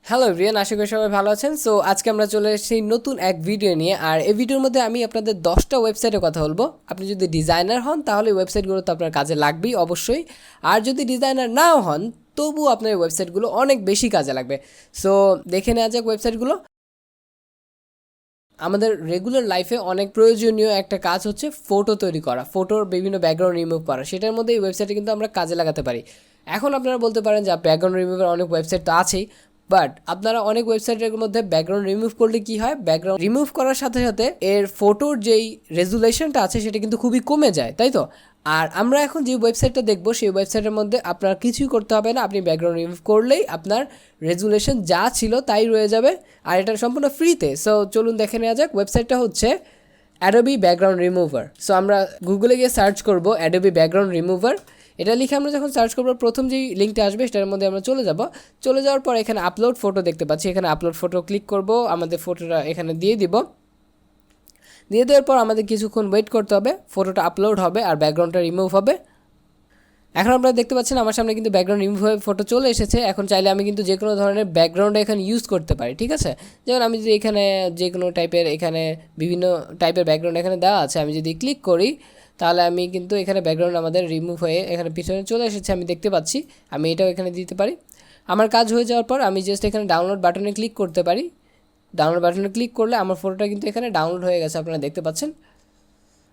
Hello everyone, আশা করি সবাই ভালো আছেন। সো আজকে আমরা চলে এসেছি নতুন এক ভিডিও নিয়ে। আর এই ভিডিওর মধ্যে আমি আপনাদের 10টা ওয়েবসাইটের কথা বলবো। আপনি যদি ডিজাইনার হন তাহলে ওয়েবসাইটগুলো তো আপনার কাজে লাগবেই অবশ্যই। আর যদি ডিজাইনার নাও হন তবুও আপনার ওয়েবসাইটগুলো অনেক বেশি কাজে লাগবে। সো দেখে নেওয়া যাক ওয়েবসাইটগুলো। আমাদের রেগুলার লাইফে অনেক প্রয়োজনীয় একটা কাজ হচ্ছে ফটো তৈরি করা, ফটোর বিভিন্ন ব্যাকগ্রাউন্ড রিমুভ করা। সেটার মধ্যে এই ওয়েবসাইটে কিন্তু আমরা কাজে লাগাতে পারি। এখন আপনারা বলতে পারেন যে ব্যাকগ্রাউন্ড রিমুভের অনেক ওয়েবসাইট তো আছেই, বাট আপনারা অনেক ওয়েবসাইটের মধ্যে ব্যাকগ্রাউন্ড রিমুভ করলে কি হয়, ব্যাকগ্রাউন্ড রিমুভ করার সাথে সাথে এর ফটোর যেই রেজুলেশনটা আছে সেটা কিন্তু খুবই কমে যায়, তাই তো? আর আমরা এখন যে ওয়েবসাইটটা দেখবো সেই ওয়েবসাইটের মধ্যে আপনার কিছুই করতে হবে না। আপনি ব্যাকগ্রাউন্ড রিমুভ করলেই আপনার রেজুলেশন যা ছিল তাই রয়ে যাবে, আর এটা সম্পূর্ণ ফ্রিতে। সো চলুন দেখে নেওয়া যাক। ওয়েবসাইটটা হচ্ছে অ্যাডোবি ব্যাকগ্রাউন্ড রিমুভার। সো আমরা গুগলে গিয়ে সার্চ করব অ্যাডোবি ব্যাকগ্রাউন্ড রিমুভার। এটা লিখে আমরা যখন সার্চ করবো প্রথম যেই লিঙ্কটা আসবে সেটার মধ্যে আমরা চলে যাওয়ার পর এখানে আপলোড ফটো দেখতে পাচ্ছি। এখানে আপলোড ফটো ক্লিক করব, আমাদের ফটোটা এখানে দিয়ে দিব। দিয়ে দেওয়ার পর আমাদের কিছুক্ষণ ওয়েট করতে হবে, ফটোটা আপলোড হবে আর ব্যাকগ্রাউন্ডটা রিমুভ হবে। এখন আপনারা দেখতে পাচ্ছেন আমার সামনে কিন্তু ব্যাকগ্রাউন্ড রিমুভ হয়ে ফটো চলে এসেছে। এখন চাইলে আমি কিন্তু যে কোনো ধরনের ব্যাকগ্রাউন্ড এখানে ইউজ করতে পারি, ঠিক আছে? যেমন আমি যদি এখানে যে কোনো টাইপের, এখানে বিভিন্ন টাইপের ব্যাকগ্রাউন্ড এখানে দেওয়া আছে, আমি যদি ক্লিক করি তাহলে আমি কিন্তু এখানে ব্যাকগ্রাউন্ড আমাদের রিমুভ হয়ে এখানে পিছনে চলে এসেছে, আমি দেখতে পাচ্ছি। আমি এটাও এখানে দিতে পারি। আমার কাজ হয়ে যাওয়ার পর আমি জাস্ট এখানে ডাউনলোড বাটনে ক্লিক করতে পারি। ডাউনলোড বাটনে ক্লিক করলে আমার ফটোটা কিন্তু এখানে ডাউনলোড হয়ে গেছে, আপনারা দেখতে পাচ্ছেন।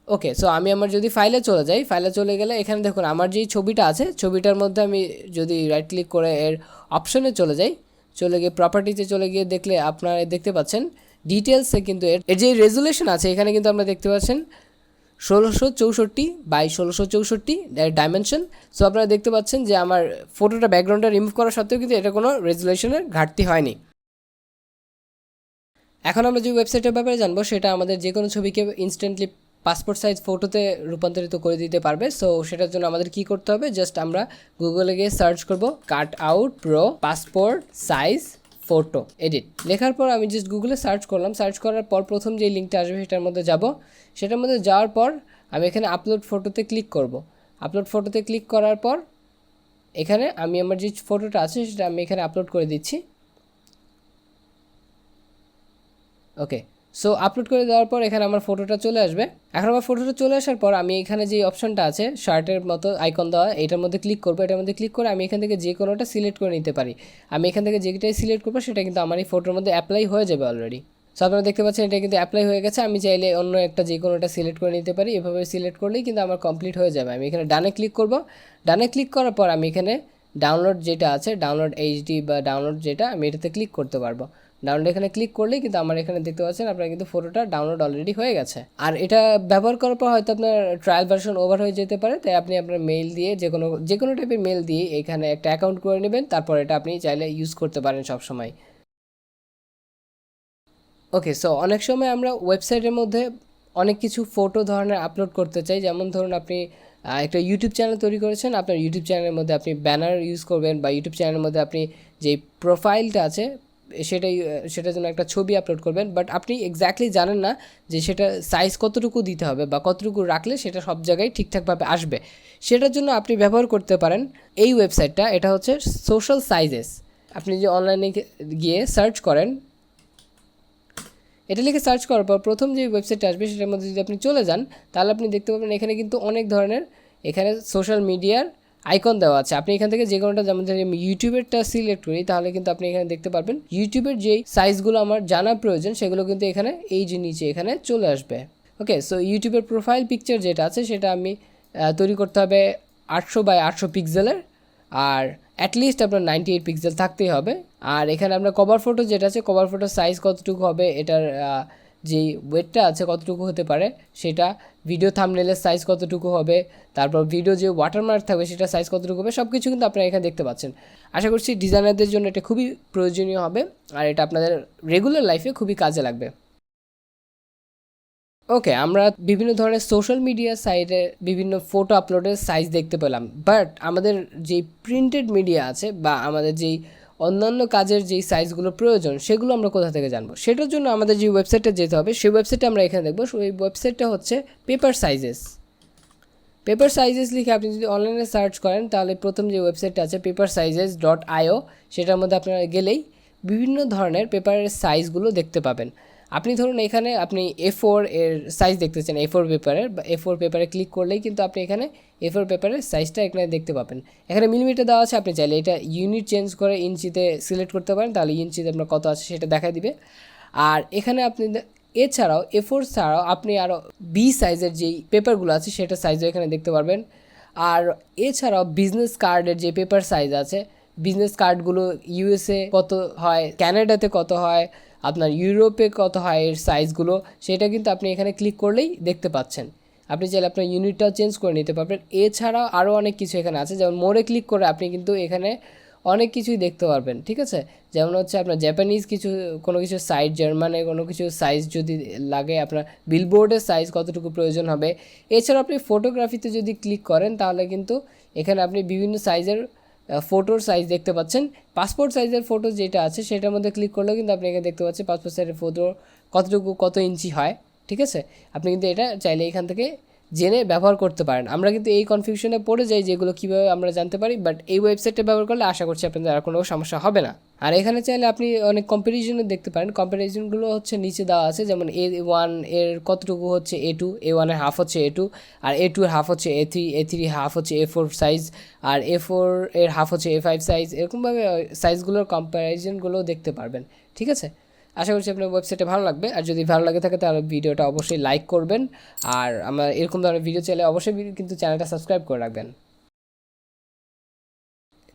ওকে, সো আমি আমার যদি ফাইলে চলে যাই, ফাইলে চলে গেলে এখানে দেখুন আমার যেই ছবিটা আছে ছবিটার মধ্যে আমি যদি রাইট ক্লিক করে এর অপশনে চলে যাই, চলে গিয়ে প্রপার্টিতে চলে গিয়ে দেখলে আপনারা দেখতে পাচ্ছেন ডিটেলসে কিন্তু এর যে রেজুলেশন আছে এখানে কিন্তু আমরা দেখতে পাচ্ছেন 1664 বাই 1664 ডাইমেনশন। সো আপনারা দেখতে পাচ্ছেন যে আমার ফটোটা ব্যাকগ্রাউন্ডটা রিমুভ করা সত্ত্বেও কিন্তু এটা কোনো রেজুলেশনের ঘাটতি হয়নি। এখন আমরা যে ওয়েবসাইটের ব্যাপারে জানবো সেটা আমাদের যে কোনো ছবিকে ইনস্ট্যান্টলি পাসপোর্ট সাইজ ফটোতে রূপান্তরিত করে দিতে পারবে। সো সেটার জন্য আমাদের কি করতে হবে, জাস্ট আমরা গুগলে গিয়ে সার্চ করব cut out pro passport size photo edit. লেখার পর আমি জাস্ট গুগলে সার্চ করলাম। সার্চ করার পর প্রথম যে লিঙ্কটা আসবে সেটার মধ্যে যাব। সেটার মধ্যে যাওয়ার পর আমি এখানে আপলোড ফটোতে ক্লিক করব। আপলোড ফটোতে ক্লিক করার পর এখানে আমি আমার যে ফটোটা আছে সেটা আমি এখানে আপলোড করে দিচ্ছি। ওকে, সো আপলোড করে দেওয়ার পর এখানে আমার ফটোটা চলে আসবে। এখন আমার ফটোটা চলে আসার পর আমি এখানে যে অপশনটা আছে শার্টের মতো আইকন দেওয়া, এটার মধ্যে ক্লিক করবো। এটার মধ্যে ক্লিক করে আমি এখান থেকে যে কোনোটা সিলেক্ট করে নিতে পারি। আমি এখান থেকে যেটাই সিলেক্ট করবো সেটা কিন্তু আমার এই ফটোর মধ্যে অ্যাপ্লাই হয়ে যাবে অলরেডি। সো আপনারা দেখতে পাচ্ছেন এটা কিন্তু অ্যাপ্লাই হয়ে গেছে। আমি চাইলে অন্য একটা যে কোনোটা সিলেক্ট করে নিতে পারি। এভাবে সিলেক্ট করলেই কিন্তু আমার কমপ্লিট হয়ে যাবে। আমি এখানে ডানে ক্লিক করব। ডানে ক্লিক করার পর আমি এখানে ডাউনলোড যেটা আছে, ডাউনলোড এইচডি বা ডাউনলোড যেটা, আমি এটাতে ক্লিক করতে পারবো। ডাউনলোড এখানে ক্লিক করলেই কিন্তু আমার এখানে দেখতে পাচ্ছেন আপনার কিন্তু ফটোটা ডাউনলোড অলরেডি হয়ে গেছে। আর এটা ব্যবহার করার পর হয়তো আপনার ট্রায়াল ভার্সন ওভার হয়ে যেতে পারে, তাই আপনি আপনার মেইল দিয়ে যে কোনো টাইপের মেইল দিয়ে এখানে একটা অ্যাকাউন্ট করে নেবেন। তারপর এটা আপনি চাইলে ইউজ করতে পারেন সবসময়। ওকে, সো অনেক সময় আমরা ওয়েবসাইটের মধ্যে অনেক কিছু ফটো ধরনের আপলোড করতে চাই। যেমন ধরুন আপনি একটা ইউটিউব চ্যানেল তৈরি করেছেন, আপনার ইউটিউব চ্যানেলের মধ্যে আপনি ব্যানার ইউজ করবেন, বা ইউটিউব চ্যানেলের মধ্যে আপনি যে প্রোফাইলটা আছে সেটার জন্য একটা ছবি আপলোড করবেন, বাট আপনি এক্স্যাক্টলি জানেন না যে সেটা সাইজ কতটুকু দিতে হবে বা কতটুকু রাখলে সেটা সব জায়গায় ঠিকঠাকভাবে আসবে। সেটার জন্য আপনি ব্যবহার করতে পারেন এই ওয়েবসাইটটা। এটা হচ্ছে সোশ্যাল সাইজেস। আপনি যে অনলাইনে গিয়ে সার্চ করেন, এটা লিখে সার্চ করার পর প্রথম যে ওয়েবসাইটটা আসবে সেটার মধ্যে যদি আপনি চলে যান তাহলে আপনি দেখতে পাবেন এখানে কিন্তু অনেক ধরনের এখানে সোশ্যাল মিডিয়ার আইকন দেওয়া আছে। আপনি এখান থেকে যে কোনোটা, যেমন ধরুন আমি ইউটিউবেরটা সিলেক্ট করি, তাহলে কিন্তু আপনি এখানে দেখতে পারবেন ইউটিউবের যেই সাইজগুলো আমার জানা প্রয়োজন সেগুলো কিন্তু এখানে এই যে নিচে এখানে চলে আসবে। ওকে, সো ইউটিউবের প্রোফাইল পিকচার যেটা আছে সেটা আমি তৈরি করতে হবে 800 বাই 800 পিক্সেলের, আর অ্যাটলিস্ট আপনার 98 পিক্সেল থাকতেই হবে। আর এখানে আপনার কভার ফটো যেটা আছে, কভার ফটোর সাইজ কতটুকু হবে, এটার যেই ওয়েটটা আছে কতটুকু হতে পারে সেটা, ভিডিও থাম্বনেলের সাইজ কতটুকু হবে, তারপর ভিডিও যে ওয়াটারমার্ক থাকবে সেটা সাইজ কতটুকু হবে, সব কিছু কিন্তু আপনারা এখানে দেখতে পাচ্ছেন। আশা করছি ডিজাইনারদের জন্য এটা খুবই প্রয়োজনীয় হবে, আর এটা আপনাদের রেগুলার লাইফে খুবই কাজে লাগবে। ওকে, আমরা বিভিন্ন ধরনের সোশ্যাল মিডিয়া সাইটে বিভিন্ন ফটো আপলোডের সাইজ দেখতে পেলাম, বাট আমাদের যেই প্রিন্টেড মিডিয়া আছে বা আমাদের যেই অন্যান্য কাজের যেই সাইজগুলো প্রয়োজন সেগুলো আমরা কোথা থেকে জানবো? সেটার জন্য আমাদের যে ওয়েবসাইটে যেতে হবে সেই ওয়েবসাইটে আমরা এখানে দেখবো। সেই ওয়েবসাইটটা হচ্ছে পেপার সাইজেস। পেপার সাইজেস লিখে আপনি যদি অনলাইনে সার্চ করেন তাহলে প্রথম যে ওয়েবসাইটটা আছে পেপার সাইজেস .io, সেটার মধ্যে আপনারা গেলেই বিভিন্ন ধরনের পেপারের সাইজগুলো দেখতে পাবেন। আপনি ধরুন এখানে আপনি A4 এর সাইজ দেখতে চান, A4 পেপারের বা A4 পেপারে ক্লিক করলেই কিন্তু আপনি এখানে A4 পেপারের সাইজটা এখানে দেখতে পাবেন। এখানে মিলিমিটার দেওয়া আছে, আপনি চাইলে এটা ইউনিট চেঞ্জ করে ইঞ্চিতে সিলেক্ট করতে পারেন, তাহলে ইঞ্চিতে আপনার কত আছে সেটা দেখা দিবে। আর এখানে আপনি এছাড়াও A4 ছাড়াও আপনি আরও বি সাইজের যেই পেপারগুলো আছে সেটা সাইজও এখানে দেখতে পারবেন। আর এছাড়াও বিজনেস কার্ডের যে পেপার সাইজ আছে, বিজনেস কার্ডগুলো USA কত হয়, ক্যানাডাতে কত হয়, আপনার ইউরোপে কত হয় এর সাইজগুলো, সেটা কিন্তু আপনি এখানে ক্লিক করলেই দেখতে পাচ্ছেন। আপনি চাইলে আপনার ইউনিটটাও চেঞ্জ করে নিতে পারবেন। এছাড়াও আরও অনেক কিছু এখানে আছে, যেমন মোড়ে ক্লিক করে আপনি কিন্তু এখানে অনেক কিছুই দেখতে পারবেন, ঠিক আছে। যেমন হচ্ছে আপনার জাপানিজ কোনো কিছু সাইজ, জার্মানে কোনো কিছু সাইজ যদি লাগে, আপনার বিলবোর্ডের সাইজ কতটুকু প্রয়োজন হবে। এছাড়া আপনি ফটোগ্রাফিতে যদি ক্লিক করেন তাহলে কিন্তু এখানে আপনি বিভিন্ন সাইজের ফটোর সাইজ দেখতে পাচ্ছেন। পাসপোর্ট সাইজের ফটো যেটা আছে সেটার মধ্যে ক্লিক করলেও কিন্তু আপনি এখানে দেখতে পাচ্ছেন পাসপোর্ট সাইজের ফটো কতটুকু কত ইঞ্চি হয়, ঠিক আছে। আপনি কিন্তু এটা চাইলে এখান থেকে জেনে ব্যবহার করতে পারেন। আমরা কিন্তু এই কনফিউশনে পড়ে যাই যেগুলো কীভাবে আমরা জানতে পারি, বাট এই ওয়েবসাইটটা ব্যবহার করলে আশা করছি আপনাদের আর কোনো সমস্যা হবে না। আর এখানে চাইলে আপনি অনেক কম্প্যারিজনও দেখতে পারেন। কম্প্যারিজনগুলো হচ্ছে নিচে দেওয়া আছে, যেমন A1 এর কতটুকু হচ্ছে A2, A1 এর হাফ হচ্ছে A2, আর A2 এর হাফ হচ্ছে A3, A3 হাফ হচ্ছে A4 সাইজ, আর A4 এর হাফ হচ্ছে A5 সাইজ। এরকমভাবে সাইজগুলোর কম্প্যারিজনগুলোও দেখতে পারবেন, ঠিক আছে। আশা করছি আপনার ওয়েবসাইটে ভালো লাগবে। আর যদি ভালো লাগে থাকে তাহলে ভিডিওটা অবশ্যই লাইক করবেন। আর আমার এরকম ধরনের ভিডিও চাইলে অবশ্যই কিন্তু চ্যানেলটা সাবস্ক্রাইব করে রাখবেন।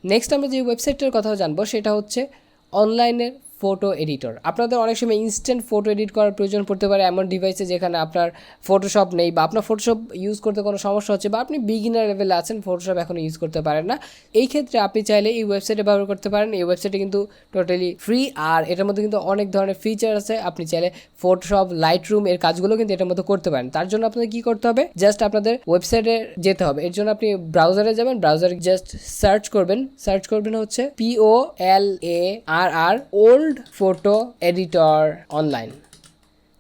নেক্সট আমরা যে ওয়েবসাইটটার কথা জানবো সেটা হচ্ছে অনলাইনের ফটো এডিটর। আপনাদের অনেক সময় ইনস্ট্যান্ট ফটো এডিট করার প্রয়োজন পড়তে পারে এমন ডিভাইসে যেখানে আপনার ফটোশপ নেই, বা আপনার ফটোশপ ইউজ করতে কোনো সমস্যা হচ্ছে, বা আপনি বিগিনার লেভেলে আছেন, ফটোশপ এখন ইউজ করতে পারেন না। এই ক্ষেত্রে আপনি চাইলে এই ওয়েবসাইটে ব্যবহার করতে পারেন। এই ওয়েবসাইটে কিন্তু টোটালি ফ্রি, আর এটার মধ্যে কিন্তু অনেক ধরনের ফিচার আছে। আপনি চাইলে ফটোশপ, লাইটরুম এর কাজগুলো কিন্তু এটার মধ্যে করতে পারেন। তার জন্য আপনাদের কী করতে হবে, জাস্ট আপনাদের ওয়েবসাইটে যেতে হবে। এর জন্য আপনি ব্রাউজারে যাবেন, ব্রাউজারে জাস্ট সার্চ করবেন হচ্ছে POLARR old photo editor online.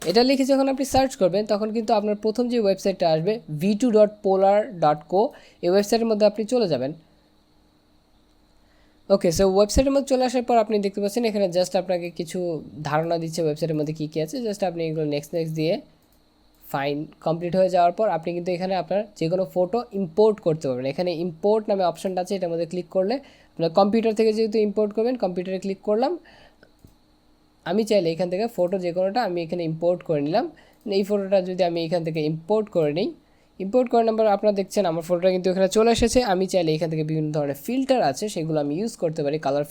এটা লিখে যখন আপনি সার্চ করবেন তখন কিন্তু আপনার প্রথম যে ওয়েবসাইটটা আসবে v2.polar.co, এই ওয়েবসাইটের মধ্যে আপনি চলে যাবেন। ওকে, সো ওয়েবসাইটের মধ্যে চলে আসার পর আপনি দেখতে পাচ্ছেন এখানে জাস্ট আপনাকে কিছু ধারণা দিচ্ছে ওয়েবসাইটের মধ্যে কী কী আছে। জাস্ট আপনি এগুলো নেক্সট দিয়ে ফাইন কমপ্লিট হয়ে যাওয়ার পর আপনি কিন্তু এখানে আপনার যে কোনো ফটো ইম্পোর্ট করতে পারবেন। এখানে ইম্পোর্ট নামে অপশানটা আছে, এটার মধ্যে ক্লিক করলে আপনার কম্পিউটার থেকে যেহেতু ইম্পোর্ট করবেন, কম্পিউটারে ক্লিক করলাম। আমি চাইলে এখান থেকে ফটো যে কোনোটা আমি এখানে ইম্পোর্ট করে নিলাম। এই ফটোটা যদি আমি এখান থেকে ইম্পোর্ট করে নিই, ইম্পোর্ট করার নাম্বার আপনারা দেখছেন আমার ফটোটা কিন্তু এখানে চলে এসেছে। আমি চাইলে এখান থেকে বিভিন্ন ধরনের ফিল্টার আছে সেগুলো আমি ইউজ করতে পারি। কালার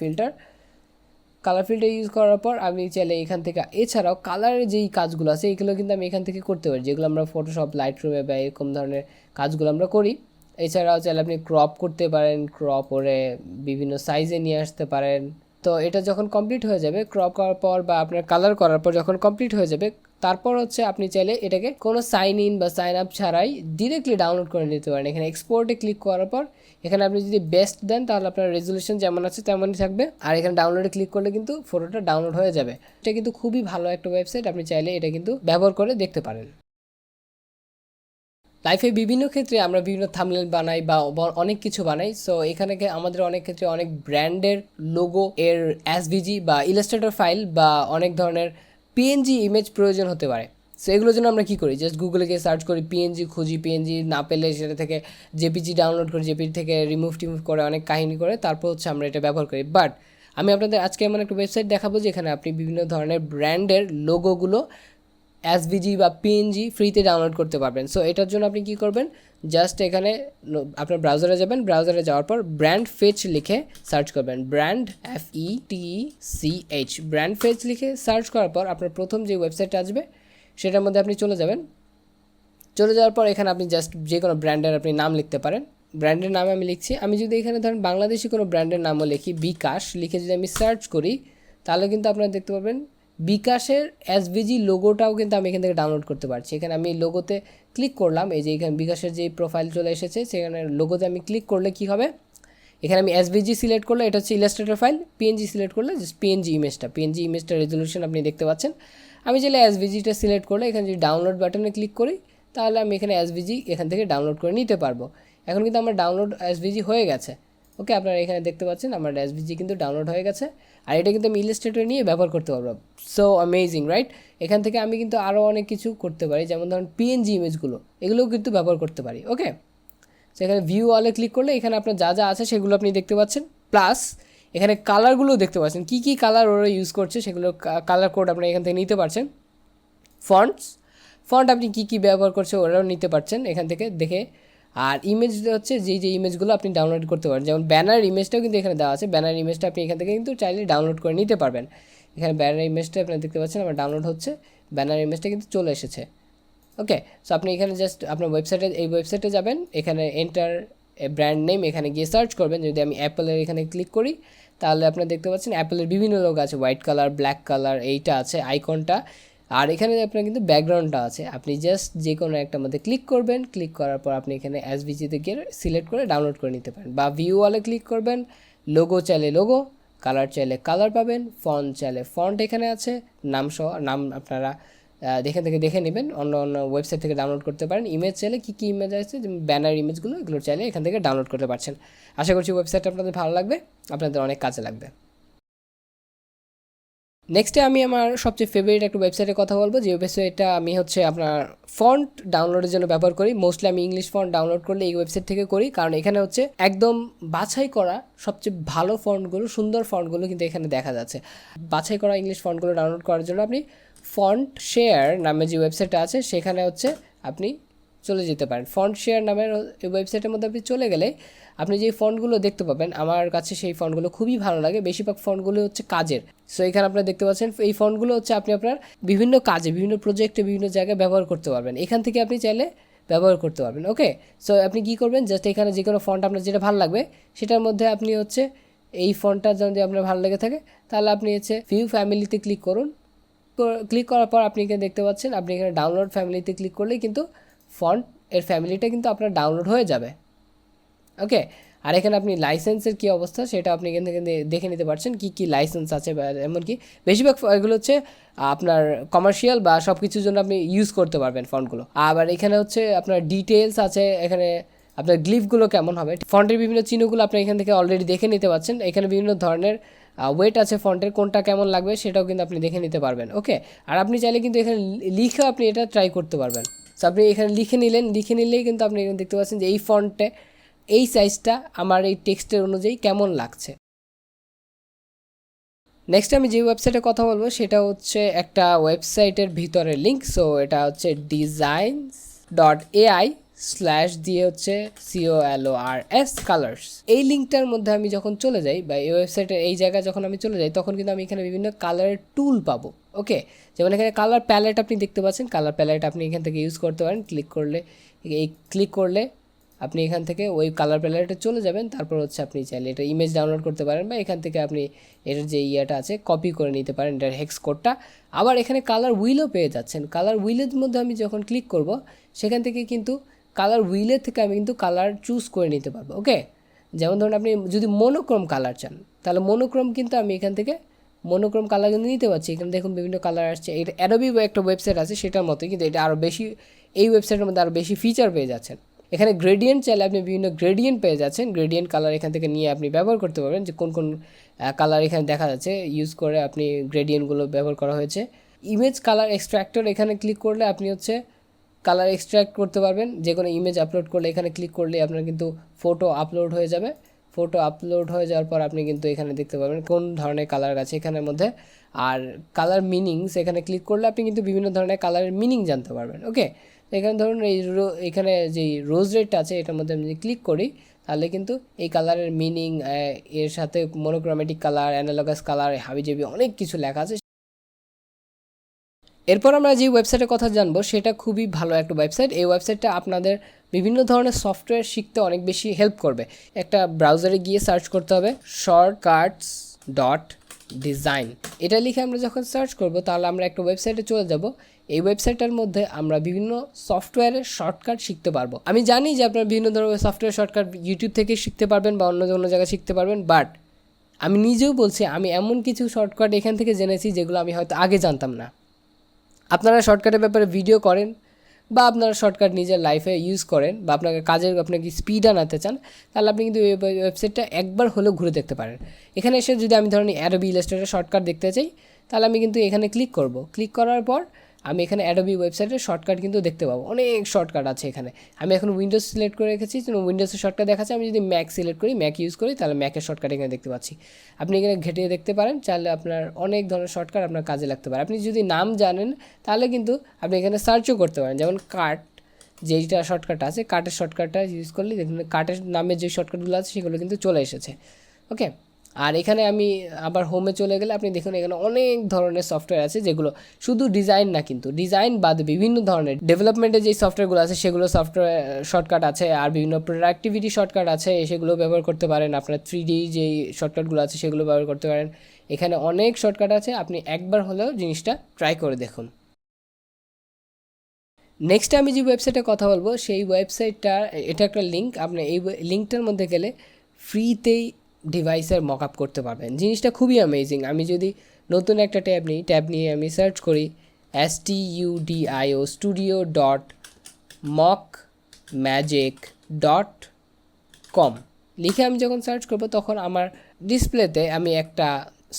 ফিল্টার ইউজ করার পর আমি চাইলে এখান থেকে এছাড়াও কালারের যেই কাজগুলো আছে এইগুলো কিন্তু আমি এখান থেকে করতে পারি, যেগুলো আমরা ফটোশপ, লাইটরুমে বা এরকম ধরনের কাজগুলো আমরা করি। এছাড়াও চাইলে আপনি ক্রপ করতে পারেন, ক্রপ করে বিভিন্ন সাইজে নিয়ে আসতে পারেন। তো এটা যখন কমপ্লিট হয়ে যাবে, ক্রপ করার পর বা আপনার কালার করার পর যখন কমপ্লিট হয়ে যাবে, তারপর হচ্ছে আপনি চাইলে এটাকে কোনো সাইন ইন বা সাইন আপ ছাড়াই ডিরেক্টলি ডাউনলোড করে নিতে পারেন। এখানে এক্সপোর্টে ক্লিক করার পর এখানে আপনি যদি বেস্ট দেন তাহলে আপনার রেজুলেশন যেমন আছে তেমনই থাকবে, আর এখানে ডাউনলোডে ক্লিক করলে কিন্তু ফটোটা ডাউনলোড হয়ে যাবে। এটা কিন্তু খুবই ভালো একটা ওয়েবসাইট, আপনি চাইলে এটা কিন্তু ব্যবহার করে দেখতে পারেন। লাইফে বিভিন্ন ক্ষেত্রে আমরা বিভিন্ন থাম্বনেল বানাই বা অনেক কিছু বানাই। সো এখানে আমাদের অনেক ক্ষেত্রে অনেক ব্র্যান্ডের লোগো এর এসভিজি বা ইলাস্ট্রেটর ফাইল বা অনেক ধরনের পিএনজি ইমেজ প্রয়োজন হতে পারে। সো এগুলোর জন্য আমরা কী করি, জাস্ট গুগলে গিয়ে সার্চ করি, পিএনজি খুঁজি, পিএনজি না পেলে সেটা থেকে জেপিজি ডাউনলোড করি, জেপিজি থেকে রিমুভ করে অনেক কাহিনী করে তারপর হচ্ছে আমরা এটা ব্যবহার করি। বাট আমি আপনাদের আজকে এমন একটা ওয়েবসাইট দেখাবো যেখানে আপনি বিভিন্ন ধরনের ব্র্যান্ডের লোগোগুলো এসভিজি বা পিএনজি ফ্রিতে ডাউনলোড করতে পারবেন। সো এটার জন্য আপনি কী করবেন, জাস্ট এখানে আপনার ব্রাউজারে যাবেন, ব্রাউজারে যাওয়ার পর ব্র্যান্ড ফেচ লিখে সার্চ করবেন, ব্র্যান্ড FETCH, ব্র্যান্ড ফেচ লিখে সার্চ করার পর আপনার প্রথম যে ওয়েবসাইটটা আসবে সেটার মধ্যে আপনি চলে যাবেন। চলে যাওয়ার পর এখানে আপনি জাস্ট যে কোনো ব্র্যান্ডের আপনি নাম লিখতে পারেন। ব্র্যান্ডের নামে আমি লিখছি, আমি যদি এখানে ধরেন বাংলাদেশি কোনো ব্র্যান্ডের নামও লিখি, বিকাশ লিখে যদি আমি সার্চ করি তাহলে কিন্তু আপনারা দেখতে পাবেন বিকাশের এসভিজি লোগোটাও কিন্তু আমি এখান থেকে ডাউনলোড করতে পারছি। এখানে আমি লোগোতে ক্লিক করলাম, এই যে এখানে বিকাশের যে প্রোফাইল চলে এসেছে সেখানে লোগোতে আমি ক্লিক করলে কি হবে, এখানে আমি এসভিজি সিলেক্ট করলে এটা হচ্ছে ইলাস্ট্রেটর ফাইল, পিএনজি সিলেক্ট করলে জাস্ট পিএনজি ইমেজটা রেজলিউশন আপনি দেখতে পাচ্ছেন। আমি চাইলে এসভিজিটা সিলেক্ট করলে এখানে যদি ডাউনলোড বাটনে ক্লিক করি তাহলে আমি এখানে এসভিজি এখান থেকে ডাউনলোড করে নিতে পারবো। এখন কিন্তু আমার ডাউনলোড এসভিজি হয়ে গেছে। ওকে, আপনারা এখানে দেখতে পাচ্ছেন আমার এসভিজি কিন্তু ডাউনলোড হয়ে গেছে, আর এটা কিন্তু আমি ইলাস্ট্রেটর নিয়ে ব্যবহার করতে পারবো। So amazing, right? এখান থেকে আমি কিন্তু আরও অনেক কিছু করতে পারি, যেমন ধরুন পিএনজি ইমেজগুলো, এগুলোও কিন্তু ব্যবহার করতে পারি। ওকে, সো এখানে ভিউ অলে ক্লিক করলে এখানে আপনার যা যা আছে সেগুলো আপনি দেখতে পাচ্ছেন, প্লাস এখানে কালারগুলো দেখতে পাচ্ছেন, কী কী কালার ওরা ইউজ করছে সেগুলো কালার কোড আপনি এখান থেকে নিতে পারছেন। ফন্ট আপনি কী কী ব্যবহার করছে ওরাও নিতে পারছেন এখান থেকে দেখে। আর ইমেজ হচ্ছে যে ইমেজগুলো আপনি ডাউনলোড করতে পারেন, যেমন ব্যানার ইমেজটাও কিন্তু এখানে দেওয়া আছে। ব্যানার ইমেজটা আপনি এখান থেকে কিন্তু চাইলে ডাউনলোড করে নিতে পারবেন। এখানে ব্যানার ইমেজটা আপনি দেখতে পাচ্ছেন আমার ডাউনলোড হচ্ছে, ব্যানার ইমেজটা কিন্তু চলে এসেছে। ওকে, সো আপনি এখানে জাস্ট আপনার এই ওয়েবসাইটে যাবেন, এখানে এন্টার ব্র্যান্ড নেম, এখানে গিয়ে সার্চ করবেন। যদি আমি অ্যাপেলের এখানে ক্লিক করি তাহলে আপনারা দেখতে পাচ্ছেন অ্যাপেলের বিভিন্ন লোগো আছে, হোয়াইট কালার, ব্ল্যাক কালার, এইটা আছে আইকনটা, আর এখানে আপনার কিন্তু ব্যাকগ্রাউন্ডটা আছে। আপনি জাস্ট যে কোনো একটা মধ্যে ক্লিক করবেন, ক্লিক করার পর আপনি এখানে এসভিজিতে গিয়ে সিলেক্ট করে ডাউনলোড করে নিতে পারেন, বা ভিউ ওয়ালে ক্লিক করবেন, লোগো চাইলে লোগো, কালার চাইলে কালার পাবেন, ফন্ট চাইলে ফন্ট এখানে আছে, নাম সহ নাম আপনারা দেখে নেবেন, অন্য ওয়েবসাইট থেকে ডাউনলোড করতে পারেন। ইমেজ চাইলে কী কী ইমেজ আছে, যেমন ব্যানার ইমেজগুলো, এগুলো চাইলে এখান থেকে ডাউনলোড করতে পারছেন। আশা করছি ওয়েবসাইটটা আপনাদের ভালো লাগবে, আপনাদের অনেক কাজে লাগবে। নেক্সটে আমি আমার সবচেয়ে ফেভারিট একটা ওয়েবসাইটের কথা বলবো, যে ওয়েবসাইটটা আমি হচ্ছে আপনার ফন্ট ডাউনলোডের জন্য ব্যবহার করি। মোস্টলি আমি ইংলিশ ফন্ট ডাউনলোড করলে এই ওয়েবসাইট থেকে করি, কারণ এখানে হচ্ছে একদম বাছাই করা সবচেয়ে ভালো ফন্টগুলো, সুন্দর ফন্টগুলো কিন্তু এখানে দেখা যাচ্ছে। বাছাই করা ইংলিশ ফন্টগুলো ডাউনলোড করার জন্য আপনি ফন্ট শেয়ার নামে যে ওয়েবসাইটটা আছে সেখানে হচ্ছে আপনি চলে যেতে পারেন। ফন্ট শেয়ার নামের ওয়েবসাইটের মধ্যে আপনি চলে গেলে আপনি যে ফন্টগুলো দেখতে পাবেন, আমার কাছে সেই ফন্টগুলো খুবই ভালো লাগে। বেশিরভাগ ফন্টগুলো হচ্ছে কাজের। সো এখানে আপনারা দেখতে পাচ্ছেন এই ফন্টগুলো হচ্ছে আপনি আপনার বিভিন্ন কাজে, বিভিন্ন প্রজেক্টে, বিভিন্ন জায়গায় ব্যবহার করতে পারবেন। এখান থেকে আপনি চাইলে ব্যবহার করতে পারবেন। ওকে, সো আপনি কী করবেন, জাস্ট এখানে যে কোনো ফন্ট আপনার যেটা ভালো লাগবে সেটার মধ্যে আপনি হচ্ছে এই ফন্টটা যদি আপনার ভালো লেগে থাকে তাহলে আপনি হচ্ছে ভিউ ফ্যামিলিতে ক্লিক করুন। ক্লিক করার পর আপনি এখানে দেখতে পাচ্ছেন, আপনি এখানে ডাউনলোড ফ্যামিলিতে ক্লিক করলেই কিন্তু ফন্ট এর ফ্যামিলিটা কিন্তু আপনার ডাউনলোড হয়ে যাবে। ওকে, আর এখানে আপনি লাইসেন্সের কী অবস্থা সেটা আপনি এখান থেকে দেখে নিতে পারছেন, কী কী লাইসেন্স আছে, বা এমনকি বেশিরভাগ এগুলো হচ্ছে আপনার কমার্শিয়াল বা সব কিছুর জন্য আপনি ইউজ করতে পারবেন ফন্টগুলো। আবার এখানে হচ্ছে আপনার ডিটেলস আছে, এখানে আপনার গ্লিফগুলো কেমন হবে, ফন্টের বিভিন্ন চিহ্নগুলো আপনি এখান থেকে অলরেডি দেখে নিতে পারছেন। এখানে বিভিন্ন ধরনের ওয়েট আছে ফন্টের, কোনটা কেমন লাগবে সেটাও কিন্তু আপনি দেখে নিতে পারবেন। ওকে, আর আপনি চাইলে কিন্তু এখানে লিখে আপনি এটা ট্রাই করতে পারবেন। সো আপনি এখানে লিখে নিলেই কিন্তু আপনি এখানে দেখতে পাচ্ছেন যে এই ফন্টে এই সাইজটা আমার এই টেক্সটের অনুযায়ী কেমন লাগছে। নেক্সট আমি যে ওয়েবসাইটের কথা বলবো সেটা হচ্ছে একটা ওয়েবসাইটের ভিতরের লিঙ্ক। সো এটা হচ্ছে designs.ai/ দিয়ে হচ্ছে COLORS কালার্স। এই লিঙ্কটার মধ্যে আমি যখন চলে যাই, বা এই ওয়েবসাইটের এই জায়গায় যখন আমি চলে যাই, তখন কিন্তু আমি এখানে বিভিন্ন কালারের টুল পাবো। ওকে, যেমন এখানে কালার প্যালেট আপনি দেখতে পাচ্ছেন, কালার প্যালেট আপনি এখান থেকে ইউজ করতে পারেন। ক্লিক করলে আপনি এখান থেকে ওই কালার প্যালেটে চলে যাবেন। তারপর হচ্ছে আপনি চাইলে এটা ইমেজ ডাউনলোড করতে পারেন, বা এখান থেকে আপনি এটার যে ইয়েটা আছে কপি করে নিতে পারেন, এটার হেক্স কোডটা। আবার এখানে কালার হুইলও পেয়ে যাচ্ছেন। কালার হুইলের মধ্যে আমি যখন ক্লিক করব, সেখান থেকে কিন্তু কালার হুইলের থেকে আমি কিন্তু কালার চুজ করে নিতে পারবো। ওকে, যেমন ধরুন আপনি যদি মোনোক্রোম কালার চান, তাহলে মোনোক্রোম কিন্তু আমি এখান থেকে মোনোক্রোম কালার কিন্তু নিতে পারছি। এখানে দেখুন বিভিন্ন কালার আসছে। এটা অ্যাডোবি একটা ওয়েবসাইট আছে সেটার মতোই, কিন্তু এটা আরও বেশি, এই ওয়েবসাইটের মধ্যে আরও বেশি ফিচার পেয়ে যাচ্ছেন। এখানে গ্রেডিয়েন্ট চাইলে আপনি বিভিন্ন গ্রেডিয়েন্ট পেয়ে যাচ্ছেন। গ্রেডিয়েন্ট কালার এখান থেকে নিয়ে আপনি ব্যবহার করতে পারবেন, যে কোন কোন কালার এখানে দেখা যাচ্ছে ইউজ করে আপনি গ্রেডিয়েন্টগুলো ব্যবহার করা হয়েছে। ইমেজ কালার এক্সট্র্যাক্টর এখানে ক্লিক করলে আপনি হচ্ছে কালার এক্সট্র্যাক্ট করতে পারবেন। যে কোনো ইমেজ আপলোড করলে এখানে ক্লিক করলে আপনার কিন্তু ফটো আপলোড হয়ে যাবে। ফটো আপলোড হয়ে যাওয়ার পর আপনি কিন্তু এখানে দেখতে পাবেন কোন ধরনের কালার আছে এখানের মধ্যে। আর কালার মিনিংস এখানে ক্লিক করলে আপনি কিন্তু বিভিন্ন ধরনের কালারের মিনিং জানতে পারবেন। ওকে, এখানে ধরুন এখানে যে রোজ রেডটা আছে এটার মধ্যে আমি যদি ক্লিক করি, তাহলে কিন্তু এই কালারের মিনিং, এর সাথে মোনোক্রোমেটিক কালার, অ্যানালগাস কালার, হাবিজাবি অনেক কিছু লেখা আছে। এরপর আমরা যে ওয়েবসাইটের কথা জানবো সেটা খুবই ভালো একটা ওয়েবসাইট। এই ওয়েবসাইটটা আপনাদের বিভিন্ন ধরনের সফটওয়্যার শিখতে অনেক বেশি হেল্প করবে। একটা ব্রাউজারে গিয়ে সার্চ করতে হবে shortcuts.design। এটা লিখে আমরা যখন সার্চ করব তাহলে আমরা একটা ওয়েবসাইটে চলে যাব। এই ওয়েবসাইটটার মধ্যে আমরা বিভিন্ন সফটওয়্যারের শর্টকাট শিখতে পারবো। আমি জানি যে আপনারা বিভিন্ন ধরনের সফটওয়্যার শর্টকাট ইউটিউব থেকে শিখতে পারবেন বা অন্য জায়গায় শিখতে পারবেন, বাট আমি নিজেও বলছি আমি এমন কিছু শর্টকাট এখান থেকে জেনেছি যেগুলো আমি হয়তো আগে জানতাম না। আপনারা শর্টকাটের ব্যাপারে ভিডিও করেন, বা আপনারা শর্টকাট নিজের লাইফে ইউজ করেন বা আপনাকে কাজের আপনাকে স্পিড আনাতে চান, তাহলে আপনি কিন্তু এই ওয়েবসাইটটা একবার হলেও ঘুরে দেখতে পারেন। এখানে এসে যদি আমি ধরেন অ্যাডোবি ইলাস্ট্রেটর শর্টকাট দেখতে চাই, তাহলে আমি কিন্তু এখানে ক্লিক করব। ক্লিক করার পর আমি এখানে অ্যাডোবি ওয়েবসাইটের শর্টকাট কিন্তু দেখতে পাবো, অনেক শর্টকাট আছে এখানে। আমি এখন উইন্ডোজ সিলেক্ট করে রেখেছি, উইন্ডোজের শর্টকাট দেখাচ্ছে। আমি যদি ম্যাক সিলেক্ট করি, ম্যাক ইউজ করি, তাহলে ম্যাকের শর্টকাট এখানে দেখতে পাচ্ছি। আপনি এখানে ঘেঁটিয়ে দেখতে পারেন, চাইলে আপনার অনেক ধরনের শর্টকাট আপনার কাজে লাগতে পারে। আপনি যদি নাম জানেন তাহলে কিন্তু আপনি এখানে সার্চও করতে পারেন, যেমন কার্ট যেইটা শর্টকাট আছে, কার্টের শর্টকাটটা ইউজ করলে দেখুন কার্টের নামের যে শর্টকাটগুলো আছে সেগুলো কিন্তু চলে এসেছে। ওকে, আর এখানে আমি আবার হোমে চলে গেলে আপনি দেখুন এখানে অনেক ধরনের সফটওয়্যার আছে, যেগুলো শুধু ডিজাইন না, কিন্তু ডিজাইন বাদে বিভিন্ন ধরনের ডেভেলপমেন্টের যে সফটওয়্যারগুলো আছে সেগুলো সফটওয়্যার শর্টকাট আছে, আর বিভিন্ন প্রোডাক্টিভিটি শর্টকাট আছে, সেগুলো ব্যবহার করতে পারেন। আপনার 3D যেই শর্টকাটগুলো আছে সেগুলো ব্যবহার করতে পারেন। এখানে অনেক শর্টকাট আছে, আপনি একবার হলেও জিনিসটা ট্রাই করে দেখুন। নেক্সট আমি যে ওয়েবসাইটে কথা বলবো সেই ওয়েবসাইটটা, এটা একটা লিঙ্ক, আপনি এই লিঙ্কটার মধ্যে গেলে ফ্রিতেই ডিভাইসের মক আপ করতে পারবেন। জিনিসটা খুবই অ্যামেজিং। আমি যদি নতুন একটা ট্যাব নিই, ট্যাব নিয়ে আমি সার্চ করি studio.mockmagic.com লিখে আমি যখন সার্চ করব, তখন আমার ডিসপ্লেতে আমি একটা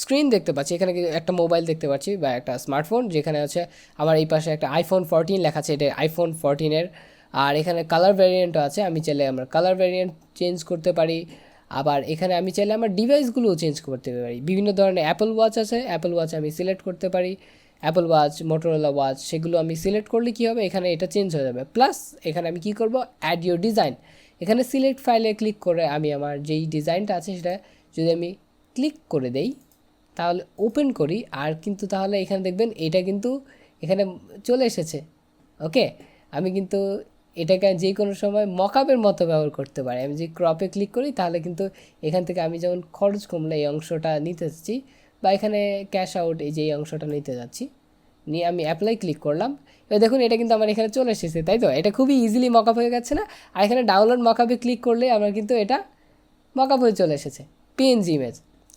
স্ক্রিন দেখতে পাচ্ছি। এখানে একটা মোবাইল দেখতে পাচ্ছি বা একটা স্মার্টফোন, যেখানে আছে আমার এই পাশে একটা iPhone 14 লেখা আছে, এটা iPhone 14-এর। আর এখানে কালার ভ্যারিয়েন্টও আছে, আমি চাইলে আমার কালার ভ্যারিয়েন্ট চেঞ্জ করতে পারি। আবার এখানে আমি চাইলে আমার ডিভাইসগুলোও চেঞ্জ করতে পারি। বিভিন্ন ধরনের অ্যাপল ওয়াচ আছে, অ্যাপল ওয়াচ আমি সিলেক্ট করতে পারি, অ্যাপল ওয়াচ, মোটোরোলা ওয়াচ, সেগুলো আমি সিলেক্ট করলে কী হবে, এখানে এটা চেঞ্জ হয়ে যাবে। প্লাস এখানে আমি কী করব, অ্যাড ইউর ডিজাইন, এখানে সিলেক্ট ফাইলে ক্লিক করে আমি আমার যেই ডিজাইনটা আছে সেটা যদি আমি ক্লিক করে দেই, তাহলে ওপেন করি, আর কিন্তু তাহলে এখানে দেখবেন এটা কিন্তু এখানে চলে এসেছে। ওকে, আমি কিন্তু এটাকে যে কোনো সময় মকআপের মতো ব্যবহার করতে পারি। আমি যদি ক্রপে ক্লিক করি, তাহলে কিন্তু এখান থেকে আমি যেমন খরচ কমলে এই অংশটা নিতে যাচ্ছি, বা এখানে ক্যাশ আউট এই যে এই অংশটা নিতে যাচ্ছি, নিয়ে আমি অ্যাপ্লাই ক্লিক করলাম। এবার দেখুন এটা কিন্তু আমার এখানে চলে এসেছে, তাই তো? এটা খুবই ইজিলি মকআপ হয়ে গেছে না? আর এখানে ডাউনলোড মকআপে ক্লিক করলে আমার কিন্তু এটা মকআপ হয়ে চলে এসেছে, পিএনজি ইমেজ।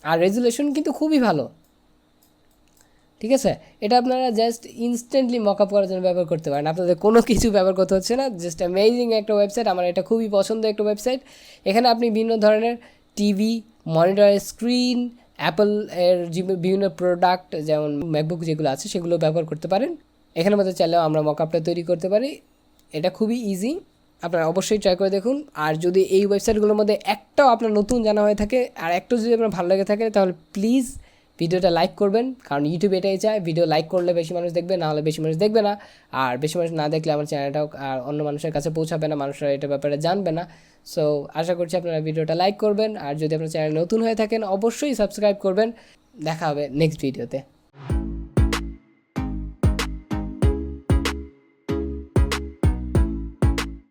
আর রেজুলেশন কিন্তু খুবই ভালো, ঠিক আছে? এটা আপনারা জাস্ট ইনস্ট্যান্টলি মকআপ করার জন্য ব্যবহার করতে পারেন, আপনাদের কোনো কিছু ব্যবহার করতে হচ্ছে না। জাস্ট অ্যামেজিং একটা ওয়েবসাইট, আমার এটা খুবই পছন্দের একটা ওয়েবসাইট। এখানে আপনি বিভিন্ন ধরনের টিভি, মনিটরের স্ক্রিন, অ্যাপল এর বিভিন্ন প্রোডাক্ট, যেমন ম্যাকবুক যেগুলো আছে সেগুলো ব্যবহার করতে পারেন। এখানের মধ্যে চাইলেও আমরা মকআপটা তৈরি করতে পারি। এটা খুবই ইজি, আপনারা অবশ্যই ট্রাই করে দেখুন। আর যদি এই ওয়েবসাইটগুলোর মধ্যে একটাও আপনার নতুন জানা হয়ে থাকে, আর একটাও যদি আপনার ভালো লেগে থাকে, তাহলে প্লিজ ভিডিওটা লাইক করবেন, কারণ ইউটিউব এটাই চায়, ভিডিও লাইক করলে বেশি মানুষ দেখবে, না হলে বেশি মানুষ দেখবে না। আর বেশি মানুষ না দেখলে আমার চ্যানেলটাও আর অন্য মানুষের কাছে পৌঁছাবে না, মানুষরা এটা ব্যাপারে জানবে না। সো আশা করছি আপনারা ভিডিওটা লাইক করবেন, আর যদি আপনার চ্যানেল নতুন হয়ে থাকেন অবশ্যই সাবস্ক্রাইব করবেন। দেখা হবে নেক্সট ভিডিওতে।